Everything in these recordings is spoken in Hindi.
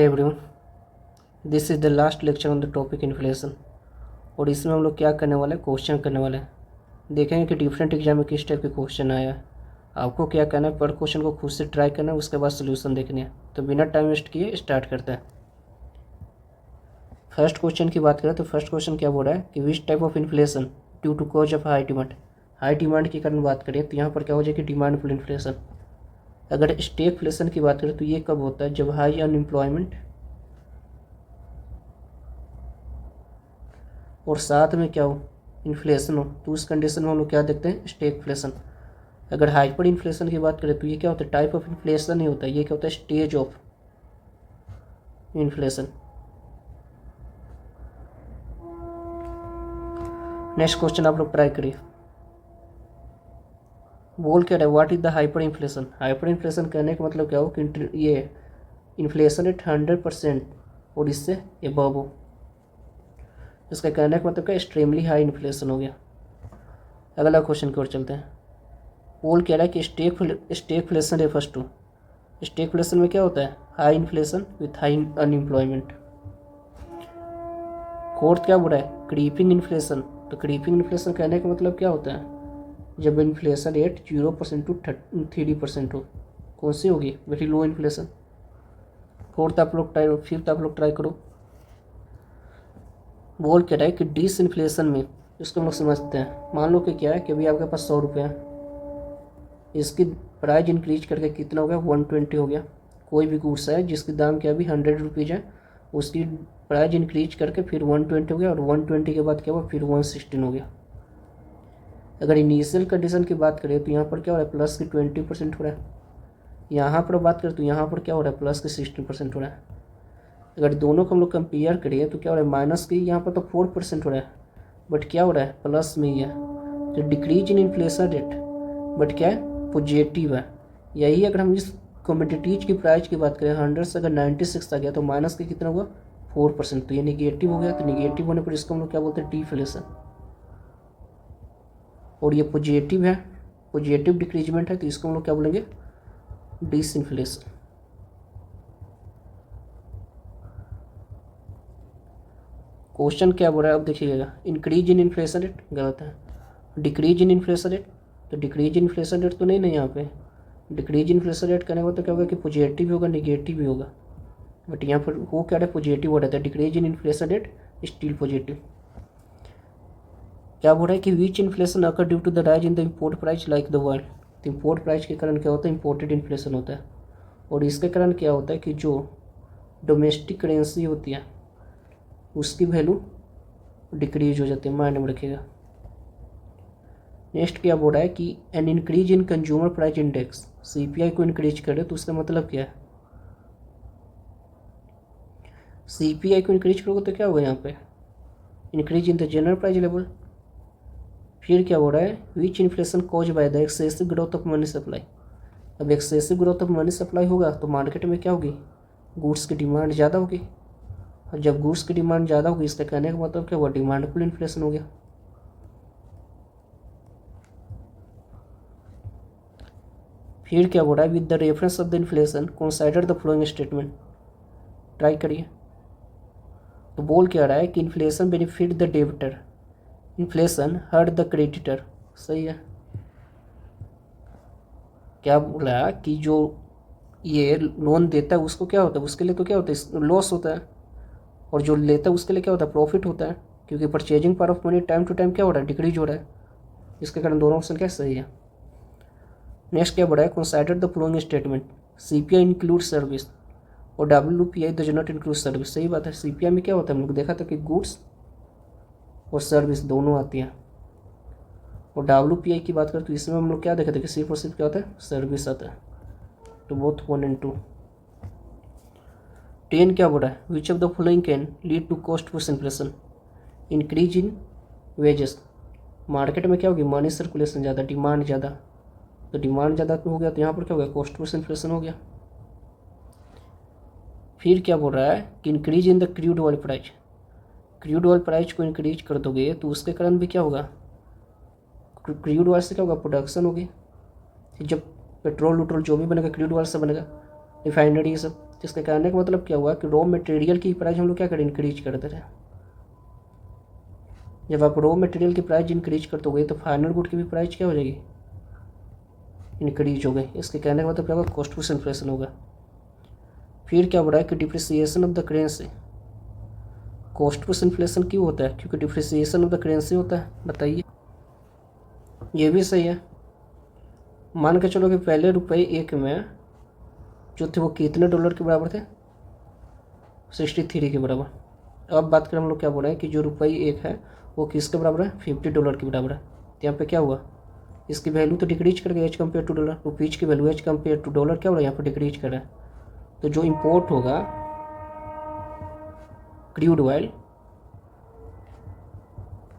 Hi everyone, this is the last lecture on the topic inflation. और इसमें हम लोग क्या करने वाले हैं, क्वेश्चन करने वाले हैं। देखेंगे कि डिफरेंट एग्जाम में किस टाइप के क्वेश्चन आया है। आपको क्या करना है, पर क्वेश्चन को खुद से ट्राई करना है, उसके बाद सोल्यूशन देखनी है। तो बिना टाइम वेस्ट किए स्टार्ट करते हैं। फर्स्ट क्वेश्चन की बात करें तो फर्स्ट क्वेश्चन क्या बोल रहा है कि which type of inflation due to cause of high demand. High demand के कारण बात करें तो यहाँ पर क्या हो जाएगी, डिमांडफुल इन्फ्लेशन। अगर स्टेगफ्लेशन की बात करें तो ये कब होता है, जब हाई अनएम्प्लॉयमेंट और साथ में क्या हो, इन्फ्लेशन हो, तो उस कंडीशन में हम लोग क्या देखते हैं, स्टेगफ्लेशन। अगर हाइपर इन्फ्लेशन की बात करें तो ये क्या होता है, टाइप ऑफ इन्फ्लेशन नहीं होता, ये क्या होता है, stage of inflation. Next question आप लोग ट्राई करिए। बोल क्या रहा है, what is the hyper inflation. Hyper inflation कहने का मतलब क्या हो कि ये इन्फ्लेशन रेट 100% और इससे एबव हो। इसका कहने का मतलब क्या, एक्सट्रीमली हाई इन्फ्लेशन हो गया। अगला क्वेश्चन की ओर चलते हैं। पोल कह रहा है कि स्टेगफ्लेशन रेफर्स टू। स्टेगफ्लेशन में क्या होता है, high inflation with high unemployment. Fourth क्या बोला है, क्रीपिंग इन्फ्लेशन। तो क्रीपिंग इन्फ्लेशन कहने का मतलब क्या होता है, जब इन्फ्लेशन रेट 0% टू 3% हो। कौन सी होगी, वेरी लो इन्फ्लेशन। फिफ्थ आप लोग ट्राई करो। बोल क्या रहा है कि डिसइन्फ्लेशन में, इसको हम लोग समझते हैं। मान लो कि क्या है कि अभी आपके पास 100 रुपये हैं, इसकी प्राइस इंक्रीज करके कितना हो गया, 120 हो गया। कोई भी गुड्स है जिसकी दाम क्या अभी 100 रुपीज़ है, उसकी प्राइस इंक्रीज करके फिर 120 हो गया, और 120 के बाद क्या हुआ, फिर 116 हो गया। अगर इनिशियल कंडीशन की बात करें तो यहाँ पर क्या हो रहा है, प्लस की 20% हो रहा है। यहाँ पर बात करें तो यहाँ पर क्या हो रहा है, प्लस की 60% हो रहा है। अगर दोनों को हम लोग कंपेयर करिए तो क्या हो रहा है, माइनस की यहाँ पर तो 4% हो रहा है, बट क्या हो रहा है, प्लस में ही है। तो decrease in inflation rate, but क्या है, पॉजिटिव है। यही अगर हम इस कमोडिटीज की प्राइस की बात करें, 100 से अगर 96 आ गया तो माइनस के कितना हुआ, 4%। तो ये निगेटिव हो गया। तो निगेटिव होने पर इसको हम लोग क्या बोलते हैं, डिफ्लेशन। और ये पॉजिटिव है, पॉजिटिव डिक्रीजमेंट है, तो इसको हम लोग क्या बोलेंगे, डिसइन्फ्लेशन। क्वेश्चन क्या बोल रहा है, अब देखिएगा। इंक्रीज इन इन्फ्लेशन रेट गलत है, डिक्रीज इन इन्फ्लेशन रेट। तो डिक्रीज इन इन्फ्लेशन रेट तो नहीं यहाँ पे। डिक्रीज इन्फ्लेशन रेट करने का तो क्या होगा कि पॉजिटिव भी होगा, निगेटिव भी होगा, बट यहाँ पर वो क्या है, पॉजिटिव हो रहा था। Decrease in inflation rate still positive. क्या बोल रहा है कि which inflation occur due to the rise in the import price like the world. तो इम्पोर्ट प्राइस के कारण क्या होता है, इम्पोर्टेड इन्फ्लेशन होता है। और इसके कारण क्या होता है कि जो डोमेस्टिक करेंसी होती है उसकी वैल्यू डिक्रीज हो जाती है, माइंड में रखिएगा। नेक्स्ट क्या बोल रहा है कि an increase in consumer price index, CPI को इंक्रीज करे तो उसका मतलब क्या है, सीपीआई को इंक्रीज करोगे तो क्या होगा, यहाँ पे increase in the general price level. फिर क्या हो रहा है, which inflation cause by the excessive growth of money supply. अब excessive growth of money supply होगा तो मार्केट में क्या होगी, गुड्स की डिमांड ज़्यादा होगी। और जब गुड्स की डिमांड ज़्यादा होगी, इसका कहने का मतलब क्या हुआ, डिमांडफुल इन्फ्लेशन हो गया। फिर क्या हो रहा है, with the reference of the inflation consider the flowing statement. Try करिए। तो बोल क्या रहा है कि inflation benefit the debtor, inflation hurt the creditor. सही है। क्या बोला कि जो ये लोन देता है उसको क्या होता है, उसके लिए तो क्या होता है, लॉस होता है। और जो लेता है उसके लिए क्या होता है, प्रॉफिट होता है। क्योंकि purchasing power of money time to time क्या हो रहा है, डिक्रीज हो रहा है। इसके कारण दोनों ऑप्शन क्या सही है। नेक्स्ट क्या बढ़ा है, consider the flowing statement, CPI include service और WPI does not include service. सही बात है। सीपीआई में क्या होता है, हम लोग देखा था कि गुड्स और सर्विस दोनों आती हैं। और डब्ल्यूपीआई की बात करें तो इसमें हम लोग क्या देखा था कि सिर्फ और सिर्फ क्या होता है, सर्विस आता है। तो बोथ 1 और 2। 10 क्या बोला है, which of the following can lead to cost push inflation, increase in wages. Market में क्या होगी, मनी सर्कुलेशन ज़्यादा, डिमांड ज़्यादा। तो डिमांड ज़्यादा तो हो गया, तो यहाँ पर क्या हो गया, कॉस्ट पुश इन्फ्लेशन हो गया। फिर क्या बोल रहा है कि increase in the crude oil price. Crude oil price को इंक्रीज कर दोगे तो उसके कारण भी क्या होगा, क्रूड ऑयल से क्या होगा, प्रोडक्शन होगी। जब पेट्रोल वट्रोल जो भी बनेगा क्रूड ऑयल से बनेगा, रिफाइनरी ये सब। जिसके कहने का मतलब क्या हुआ कि रॉ मटेरियल की प्राइस हम लोग क्या करें, इंक्रीज कर दे रहे हैं। जब आप रॉ मटेरियल की प्राइस इंक्रीज कर दोगे तो फाइनल गुड की भी प्राइस क्या हो जाएगी, इंक्रीज हो गई। इसके कहने का मतलब क्या होगा, कॉस्ट प्लस इन्फ्लेशन होगा। फिर क्या बोला है कि depreciation of the currency, cost plus inflation क्यों होता है, क्योंकि डिप्रिसिएशन ऑफ द करेंसी होता है। बताइए, ये भी सही है। मान के चलो कि पहले रुपये एक में जो थे वो कितने डॉलर के बराबर थे, 63 के बराबर। अब बात करें हम लोग क्या बोल रहे हैं कि जो रुपये एक है वो किसके बराबर है, 50 डॉलर के बराबर है। तो यहाँ पे क्या हुआ, इसकी वैल्यू तो डिक्रीज कर गई as compare to dollar, rupees की value as compare to dollar क्या हो रहा है, यहाँ पर डिक्रीज कर रहा है। तो जो इम्पोर्ट होगा क्रूड ऑयल,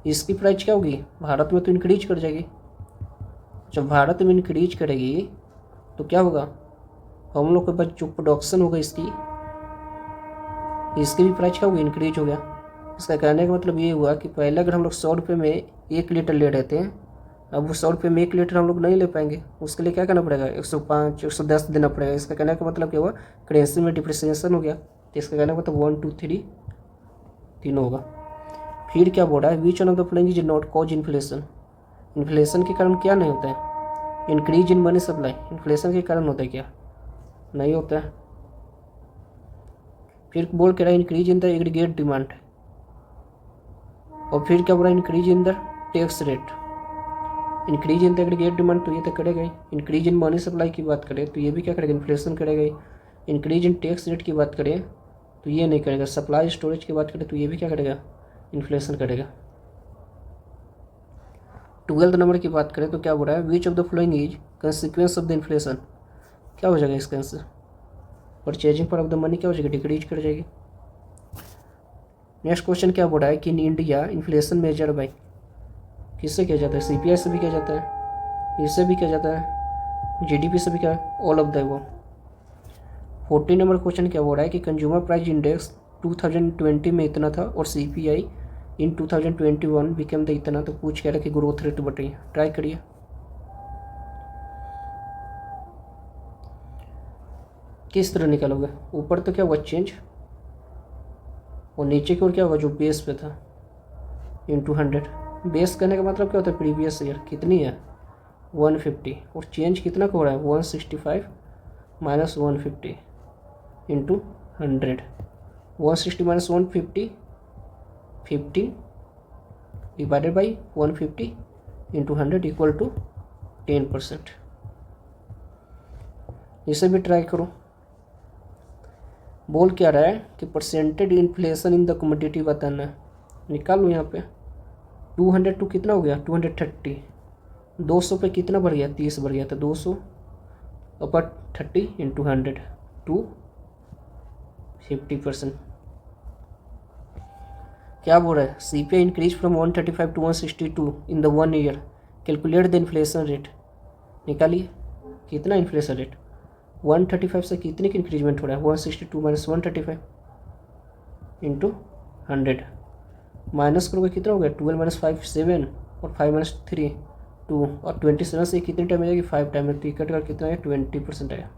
इसकी प्राइस क्या होगी, भारत में तो इंक्रीज कर जाएगी। जब भारत में इंक्रीज करेगी तो क्या होगा, हम लोग के पास जो प्रोडक्शन होगा इसकी भी प्राइस क्या होगी, इंक्रीज हो गया। इसका कहने का मतलब ये हुआ कि पहले अगर हम लोग 100 रुपये में 1 लीटर ले रहे थे, अब वो 100 रुपये में 1 लीटर हम लोग नहीं ले पाएंगे, उसके लिए क्या करना पड़ेगा, 105 110 देना पड़ेगा। इसका कहने का मतलब क्या हुआ, करेंसी में डिप्रिसिएशन हो गया। तो इसका कहने का मतलब 1 2 3 तीनों होगा। फिर क्या बोल रहा है, which one of the following is not cause inflation, inflation के कारण क्या नहीं होता है, increase in money supply, inflation के कारण होता है क्या, नहीं होता है। फिर बोल के रहा है increase in the aggregate demand, और फिर क्या बोल रहा है, increase in the tax rate, increase in the aggregate demand तो ये तो करेगा ही। इंक्रीज इन मनी सप्लाई की बात करें तो ये भी क्या करेगा, इन्फ्लेशन करेगा ही। इंक्रीज इन टैक्स रेट की बात करें तो ये नहीं करेगा। सप्लाई स्टोरेज की बात करें तो ये भी क्या करेगा, इन्फ्लेशन करेगा। 12 नंबर की बात करें तो क्या बोल रहा है, which of the following is consequence of the inflation, क्या हो जाएगा इसका answer, purchasing power of the money क्या हो जाएगी, डिक्रीज कर जाएगी। नेक्स्ट क्वेश्चन क्या बोल रहा है कि in India inflation measure by, किससे किया जाता है, सीपीआई से भी किया जाता है, इससे भी किया जाता है, जीडीपी से भी क्या, all of the above. 14 number question क्या बोल रहा है कि कंज्यूमर प्राइस इंडेक्स 2020 में इतना था और सीपीआई इन 2021 बिकम द इतना, तो पूछ कह रहा है कि ग्रोथ रेट बताइए। ट्राई करिए। किस तरह निकालोगे, ऊपर तो क्या हुआ चेंज, और नीचे की ओर क्या होगा जो बेस पे था इंटू 100। बेस कहने का मतलब क्या होता है, प्रीवियस ईयर कितनी है 150, और चेंज कितना का हो रहा है 165 minus 150 into 100। 160 minus 150 15 divided by 150 into 100 equal to 10%। इसे भी ट्राई करो। बोल क्या रहा है कि percentage inflation in the commodity बताना है। निकाल लो यहाँ पे 202 कितना हो गया 230, 200 पे कितना बढ़ गया 30 बढ़ गया था 200 अपर 30 इंटू 100 टू 50%। क्या बोल रहा है, CPI increase from 135 to 162 in the 1 year, calculate the inflation rate. निकालिए कितना इन्फ्लेशन रेट, 135 से कितने की इंक्रीजमेंट हो रहा है 162 माइनस 135 इंटू 100, माइनस करोगे कितना हो गया 12 माइनस 5 7 और 5 माइनस 3 2 और 27 से कितनी टाइम मिलेगी 5 टाइम में, तो इकट का कितना है 20% आया।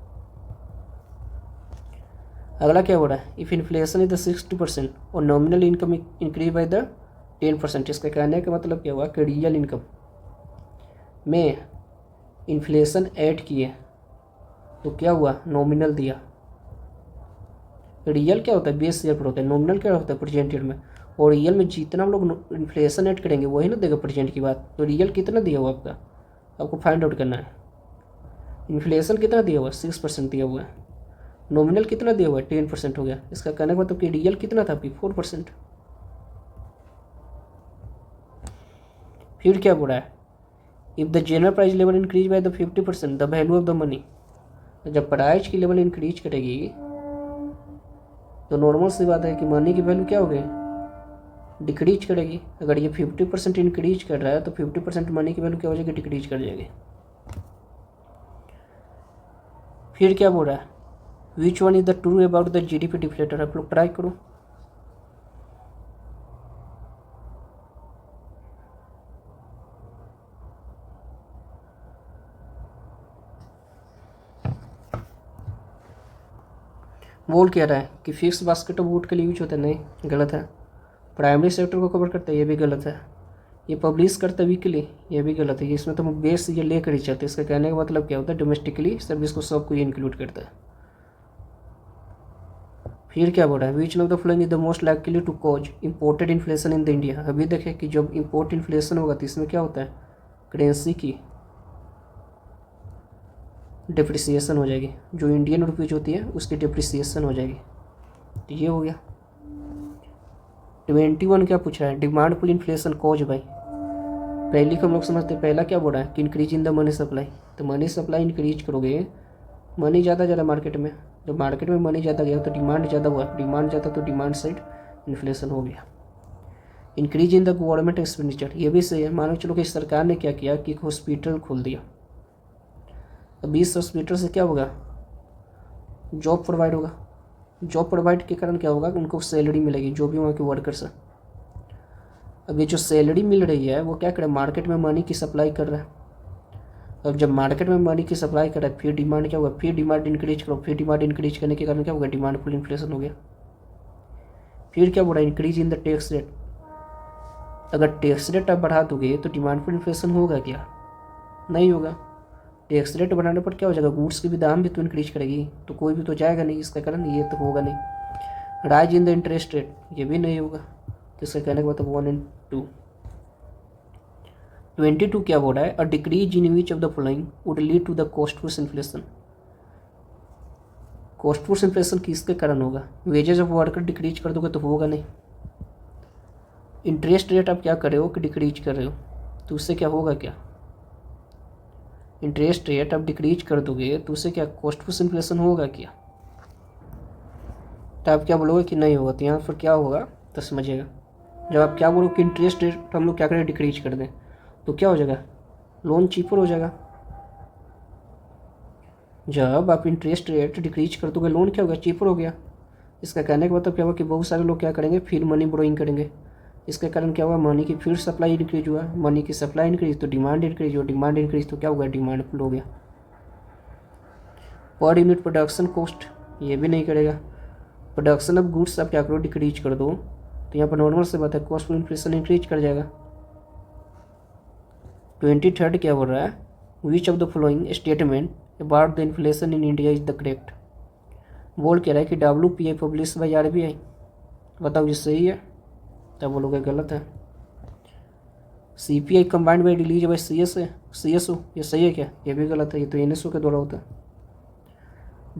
अगला क्या हो रहा है, इफ़ इन्फ्लेशन इज द 60% और nominal income increase by the 10%, इसका कहने का मतलब क्या हुआ कि रियल इनकम में इन्फ्लेशन ऐड किए तो क्या हुआ, नॉमिनल दिया। रियल क्या होता है बेस ईयर पर होता है, नॉमिनल क्या होता है प्रेजेंट ईयर में, और रियल में जितना हम लोग इन्फ्लेशन ऐड करेंगे वही ना देगा प्रेजेंट की बात। तो रियल कितना दिया हुआ आपका, आपको फाइंड आउट करना है। इन्फ्लेशन कितना दिया हुआ 6% दिया हुआ है, नॉमिनल कितना दिया हुआ है 10% हो गया। इसका कहने का मतलब कि रियल कितना था आपकी 4%। फिर क्या बोला है, if the general price level increase by the 50% the value of the money, जब प्राइस की लेवल इंक्रीज करेगी तो नॉर्मल सी बात है कि मनी की वैल्यू क्या होगी, डिक्रीज करेगी। अगर ये 50% इंक्रीज कर रहा है तो 50% मनी की वैल्यू क्या हो जाएगी, डिक्रीज कर जाएगी। फिर क्या बोल रहा है, which one is the true about the GDP deflator, आप लोग ट्राई करो। बोल क्या रहा है कि फिक्स बास्केट ऑफ वुड के लिए यूज होता है, नहीं गलत है। प्राइमरी सेक्टर को कवर करता है, ये भी गलत है। ये पब्लिश करता है वीकली, ये भी गलत है। इसमें तो बेस ये लेकर ही चलते हैं। इसका कहने का मतलब क्या होता है, डोमेस्टिकली सर्विस को सबको ये इंक्लूड करता है। फिर क्या बोल रहा है, which of the following is the most likely to cause imported inflation in the India. अभी देखें कि जब इम्पोर्ट इन्फ्लेशन होगा तो इसमें क्या होता है, करेंसी की डिप्रिसिएशन हो जाएगी, जो इंडियन रुपीज होती है उसकी डिप्रिसिएशन हो जाएगी। तो ये हो गया। 21 क्या पूछ रहा है, demand pull inflation cause by. पहली को हम लोग समझते हैं, पहला क्या बोल रहा है कि increase in the money supply. तो मनी सप्लाई इंक्रीज करोगे, मनी ज़्यादा ज़्यादा मार्केट में, जब मार्केट में मनी ज़्यादा गया तो डिमांड ज़्यादा हुआ, डिमांड ज़्यादा तो डिमांड साइड इन्फ्लेशन हो गया। Increase in the government expenditure, ये भी सही है। मानो चलो कि सरकार ने क्या किया कि हॉस्पिटल खोल दिया, अब इस हॉस्पिटल से क्या होगा, जॉब प्रोवाइड होगा। जॉब प्रोवाइड के कारण क्या होगा, उनको सैलरी मिलेगी, जो भी वहाँ के वर्कर्स हैं। अब ये जो सैलरी मिल रही है वो क्या करे, मार्केट में मनी की सप्लाई कर रहा है। अब जब मार्केट में मनी की सप्लाई कर रहा है, फिर डिमांड क्या होगा, फिर डिमांड इंक्रीज करो, फिर डिमांड इंक्रीज करने के कारण क्या होगा, डिमांड फुल इन्फ्लेशन हो गया। फिर क्या बोला, increase in the tax rate. अगर टैक्स रेट आप बढ़ा दोगे तो डिमांड फुल इन्फ्लेशन होगा क्या, नहीं होगा। टैक्स रेट बढ़ाने पर क्या हो जाएगा, गुड्स की भी दाम भी तो इंक्रीज करेगी, तो कोई भी तो जाएगा नहीं, इसका कारण ये तो होगा नहीं। Rise in the interest rate, ये भी नहीं होगा। तो इसका कहने का मतलब 1 और 2। 22 क्या बोल रहा है, a decrease in which of the following would lead to the cost push inflation. Cost push inflation किसके कारण होगा, वेजेस ऑफ वर्कर डिक्रीज कर दोगे तो होगा नहीं। इंटरेस्ट रेट आप क्या कर रहे हो कि डिक्रीज कर रहे हो, तो उससे क्या होगा, क्या इंटरेस्ट रेट आप डिक्रीज कर दोगे तो उससे क्या कॉस्ट पुश इन्फ्लेशन होगा क्या। तो आप क्या बोलोगे कि नहीं होगा, तो यहाँ पर क्या होगा तो समझिएगा। जब आप क्या बोलो कि इंटरेस्ट रेट हम लोग क्या करें, डिक्रीज कर दें, तो क्या हो जाएगा, लोन चीपर हो जाएगा। जब आप इंटरेस्ट रेट डिक्रीज कर दोगे, लोन क्या होगा, चीपर हो गया। इसका कहने का मतलब क्या हुआ कि बहुत सारे लोग क्या करेंगे, फिर मनी बोरोइंग करेंगे। इसके कारण क्या हुआ, मनी की फिर सप्लाई इंक्रीज हुआ, मनी की सप्लाई इंक्रीज तो डिमांड इंक्रीज हुआ, डिमांड इंक्रीज तो क्या होगा, डिमांड फुल हो गया। पर यूनिट प्रोडक्शन कॉस्ट, ये भी नहीं करेगा। प्रोडक्शन ऑफ गुड्स आप क्या करो, डिक्रीज कर दो, तो यहाँ पर नॉर्मल से बात है, कॉस्ट ऑफ इन्फ्लेशन इंक्रीज कर जाएगा। 23 क्या बोल रहा है, which of the following statement about the inflation in India is the correct. बोल कह रहा है कि WPI पब्लिश बाई RBI, बताओ ये सही है, तब बोलोगे गलत है। CPI combined by release by CSO, ये सही है क्या, ये भी गलत है, ये तो NSO के द्वारा होता है।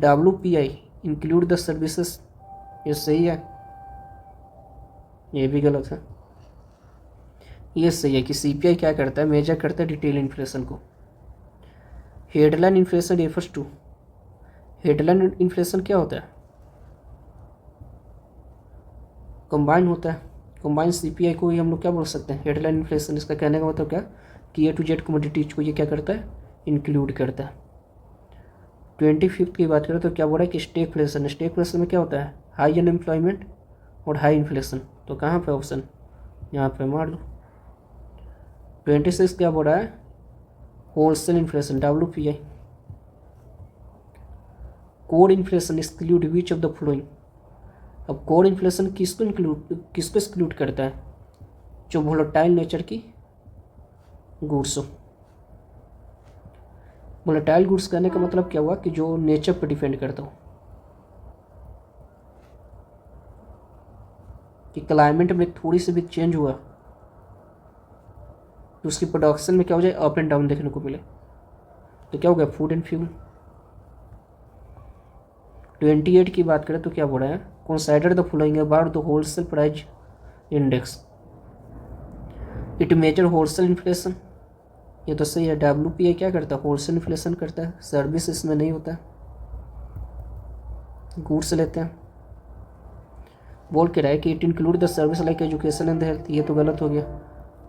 WPI इंक्लूड द सर्विसेज, ये सही है, ये भी गलत है। ये सही है कि CPI क्या करता है, मेजर करता है डिटेल इन्फ्लेशन को। Headline inflation refers to, headline inflation क्या होता है, कंबाइन होता है। कंबाइन CPI को ही हम लोग क्या बोल सकते हैं, हेडलाइन इन्फ्लेशन। इसका कहने का मतलब क्या कि A to Z कमोडिटीज को ये क्या करता है, इंक्लूड करता है। 25 की बात करें तो क्या बोल रहा है कि स्टेगफ्लेशन। स्टेगफ्लेशन में क्या होता है, हाई अनएम्प्लॉयमेंट और हाई इन्फ्लेशन। तो कहाँ पे ऑप्शन, यहाँ पे मार लो। 26 क्या बोल रहा है, wholesale inflation WPI। Core inflation exclude which of the following. अब कोर इन्फ्लेशन किसको एक्सक्लूड करता है, जो वोलेटाइल नेचर की गुड्स हो। वोलेटाइल गुड्स कहने का मतलब क्या हुआ कि जो नेचर पर डिपेंड करता हो, कि क्लाइमेट में थोड़ी सी भी चेंज हुआ तो उसकी प्रोडक्शन में क्या हो जाए, अप एंड डाउन देखने को मिले, तो क्या हो गया, फूड एंड फ्यूल। 28 की बात करें तो क्या बोल रहा है, consider the following about the wholesale price index, it measure wholesale inflation. ये तो सही है। WPI क्या करता है, होलसेल इन्फ्लेशन करता है, सर्विस इसमें नहीं होता है, गुड्स लेते हैं। बोल के रहा है कि it include the service like education and health, ये तो गलत हो गया,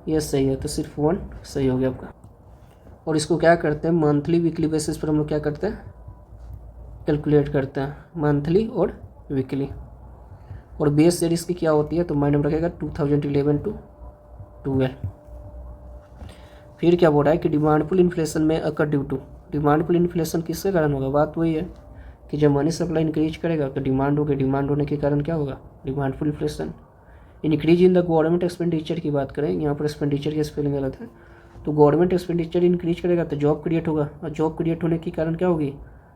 ये सही है। तो सिर्फ 1 सही हो गया आपका। और इसको क्या करते हैं, मंथली वीकली बेसिस पर हम लोग क्या करते हैं, कैलकुलेट करते हैं, मंथली और वीकली। और बेस ईयर इसकी क्या होती है, तो माइंड में रखेगा 2011 to 12। फिर क्या बोल रहा है कि डिमांड पुल इन्फ्लेशन में occur due to, demand pull inflation किसके कारण होगा, बात वही है कि जब मनी सप्लाई इंक्रीज करेगा तो डिमांड होगी, डिमांड होने के कारण क्या होगा, demand pull inflation. Increase in the government expenditure की बात करें, यहाँ पर एक्सपेंडिचर की स्पेलिंग गलत है, तो गवर्नमेंट एक्सपेंडिचर इंक्रीज करेगा तो जॉब क्रिएट होगा, और जॉब क्रिएट होने के कारण क्या होगी,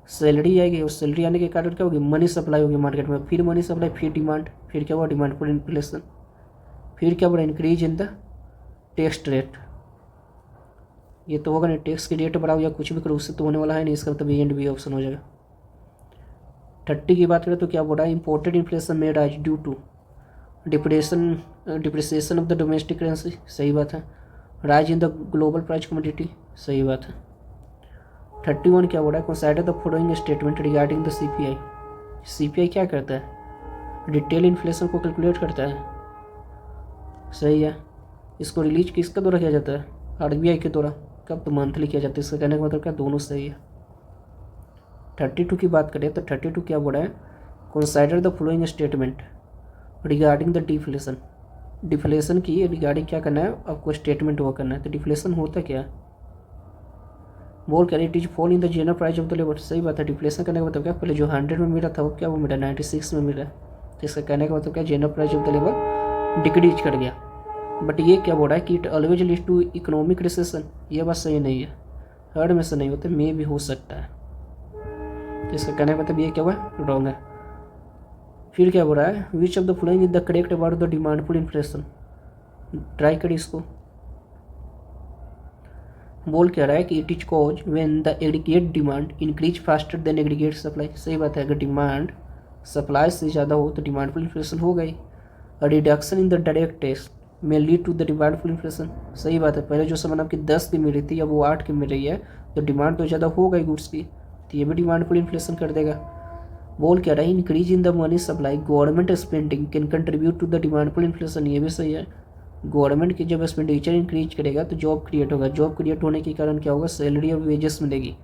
सैलरी आएगी, और सैलरी आने के कारण क्या होगी, मनी सप्लाई होगी मार्केट में, फिर मनी सप्लाई, फिर डिमांड, फिर क्या हुआ, डिमांडफुल इन्फ्लेशन। फिर क्या बढ़ा, increase in the tax rate, ये तो होगा नहीं, टैक्स की रेट बढ़ाओ या कुछ भी करो उससे तो होने वाला है नहीं, इसका मतलब ए एंड बी ऑप्शन हो जाएगा। 30 की बात करें तो क्या बोला, इम्पोर्टेड इन्फ्लेशन में rise due to depreciation of the domestic currency, सही बात है। Rise in the global price commodity, सही बात है। 31 क्या बोला, consider the following statement regarding the CPI। CPI क्या करता है, रिटेल इन्फ्लेशन को कैलकुलेट करता है, सही है। इसको रिलीज किसके द्वारा किया जाता है, RBI के द्वारा, कब, तो मंथली किया जाता है। इसका कहने का मतलब क्या, दोनों सही है। 32 की बात करें तो 32 क्या बोला है, consider the following statement regarding the deflation. Deflation की रिगार्डिंग क्या करना है आपको, स्टेटमेंट हुआ करना है। तो डिफ्लेशन होता क्या है, बोल कर it is fall in the general price of the labour, सही बात है। डिफ्लेशन करने का मतलब क्या, पहले जो 100 में मिला था वो क्या वो मिला 96 में मिला, तो इसका कहने का मतलब क्या, general price of the labour decrease कर गया। बट ये क्या बोल रहा है कि it always lead to economic recession, ये बात सही नहीं है, हर में से नहीं होता, मे भी हो सकता है, तो इसका कहने का मतलब ये क्या हुआ, रॉन्ग है। फिर क्या बोल रहा है, which of the following is the correct about the demand pull inflation, try करिए इसको। बोल क्या रहा है कि it is cause when the aggregate demand increase faster than aggregate supply, सही बात है। अगर डिमांड सप्लाई से ज़्यादा हो तो डिमांडफुल इन्फ्लेशन हो गई। Reduction in the direct tax में lead to the demand pull inflation, सही बात है। पहले जो सामान आपकी 10 की मिल रही थी अब वो 8 की मिल रही है, तो डिमांड तो ज़्यादा हो गई गुड्स की, तो ये भी डिमांडफुल इन्फ्लेशन कर देगा। बोल क्या रहा है, increase in the money supply government spending can contribute to the demand pull inflation, ये भी सही है। गवर्नमेंट की जब एक्सपेंडिचर इंक्रीज करेगा तो जॉब क्रिएट होगा, जॉब क्रिएट होने के कारण क्या होगा, सैलरी और वेजेस मिलेगी,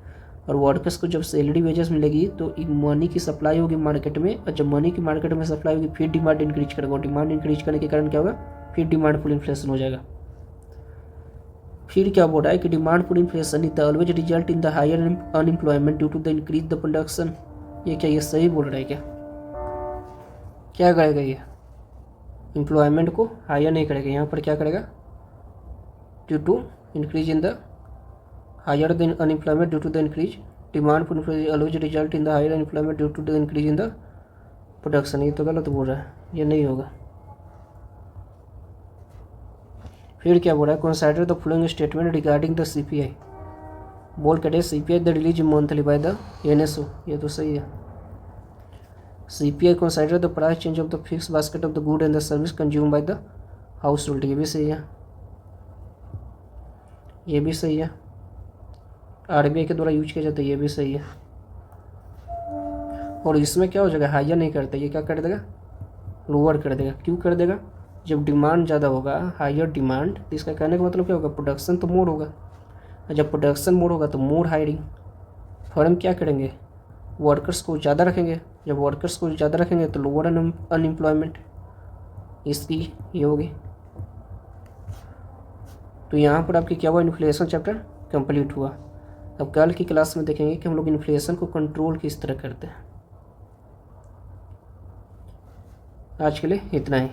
और वर्कर्स को जब सैलरी वेजेस मिलेगी तो मनी की सप्लाई होगी मार्केट में, और जब मनी की मार्केट में सप्लाई होगी फिर डिमांड इंक्रीज करेगा, डिमांड इंक्रीज करने के कारण क्या होगा, फिर डिमांडफुल इन्फ्लेशन हो जाएगा। फिर क्या बोल रहा है कि demand pull inflation is always result in the higher unemployment due to the increase the production, ये क्या, ये सही बोल रहा है क्या, क्या करेगा ये, एम्प्लॉयमेंट को हायर नहीं करेगा, यहाँ पर क्या करेगा, due to increase in the higher the unemployment due to the increase demand for always result in the higher unemployment due to the increase in the production, ये तो गलत बोल रहा है, ये नहीं होगा। फिर क्या बोल रहा है, consider the following statement regarding the CPI। बोल करें CPI the release monthly by the NSO, ये तो सही है। CPI consider the price change of the fix basket of the good and the service consume by the house hold, ये भी सही है, ये भी सही है। RBI के द्वारा यूज किया जाता है, ये भी सही है। और इसमें क्या हो जाएगा, हायर नहीं करता, ये क्या कर देगा, लोअर कर देगा। क्यों कर देगा, जब डिमांड ज़्यादा होगा, हायर डिमांड, तो इसका कहने का मतलब क्या होगा, प्रोडक्शन तो मोर होगा, और जब प्रोडक्शन मोर होगा तो मोर हायरिंग, फर्म क्या करेंगे, वर्कर्स को ज़्यादा रखेंगे, जब वर्कर्स को ज़्यादा रखेंगे तो लोअर अनएम्प्लॉयमेंट, इसकी ये होगी। तो यहाँ पर आपकी क्या हुआ, इन्फ्लेशन चैप्टर कंप्लीट हुआ। अब कल की क्लास में देखेंगे कि हम लोग इन्फ्लेशन को कंट्रोल किस तरह करते हैं। आज के लिए इतना ही।